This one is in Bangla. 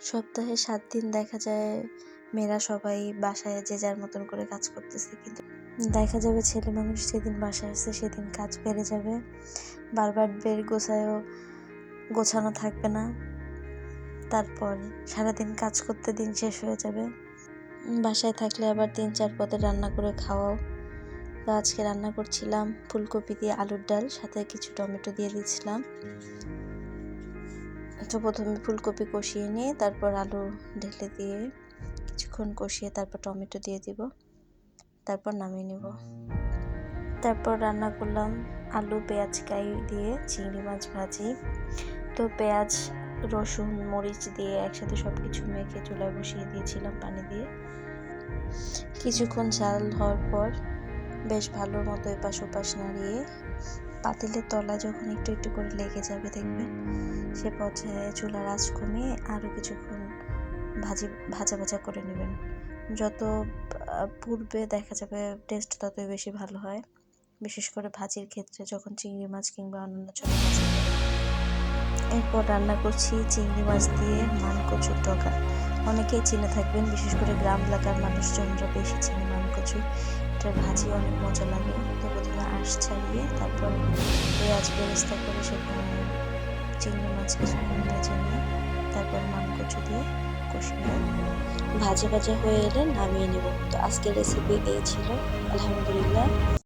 সপ্তাহে ৭ দিন দেখা যায় মেয়েরা সবাই বাসায় যে যার মতন করে কাজ করতেছে, কিন্তু দেখা যাবে ছেলে মানুষ যেদিন বাসায় আসছে সেদিন কাজ বেড়ে যাবে, বারবার বের গোছানো থাকবে না, তারপর সারাদিন কাজ করতে দিন শেষ হয়ে যাবে। বাসায় থাকলে আবার ৩-৪ পদের রান্না করে খাওয়াও। তো আজকে রান্না করছিলাম ফুলকপি দিয়ে আলুর ডাল, সাথে কিছু টমেটো দিয়ে দিয়েছিলাম। তো প্রথমে ফুলকপি কষিয়ে নিয়ে তারপর আলু ঢেলে দিয়ে কিছুক্ষণ কষিয়ে তারপর টমেটো দিয়ে দিব, তারপর নামিয়ে নেব। তারপর রান্না করলাম আলু পেঁয়াজ কাই দিয়ে চিংড়ি মাছ ভাজি। তো পেঁয়াজ রসুন মরিচ দিয়ে একসাথে সব কিছু মেখে চুলায় বসিয়ে দিয়েছিলাম পানি দিয়ে। কিছুক্ষণ ঝাল হওয়ার পর বেশ ভালো মতো এপাশ ওপাশ নাড়িয়ে পাতিলের তলায় যখন একটু একটু করে লেগে যাবে দেখবেন, সে পর্যায়ে চুলার আঁচ কমিয়ে আরও কিছুক্ষণ ভাজা ভাজা করে নেবেন। যত পূর্বে দেখা যাবে টেস্ট ততই বেশি ভালো হয়, বিশেষ করে ভাজির ক্ষেত্রে যখন চিংড়ি মাছ কিংবা অন্যান্য ছোটো মাছ। এরপর রান্না করছি চিংড়ি মাছ দিয়ে মানকচুর ডগা। অনেকেই চিনে থাকবেন, বিশেষ করে গ্রাম এলাকার মানুষজনরা বেশি চিনে মানকচু। এটার ভাজি অনেক মজা লাগে। তো প্রথমে আঁশ ছাড়িয়ে তারপর পেঁয়াজ বেরেস্তা করে সেখানে চিংড়ি মাছ কিছুক্ষণ ভেজে নিয়ে তারপর মানকচু দিয়ে কষিয়ে ভাজা ভাজা হয়ে এলে নামিয়ে নেব। তো আজকের রেসিপি এই ছিল। আলহামদুলিল্লাহ।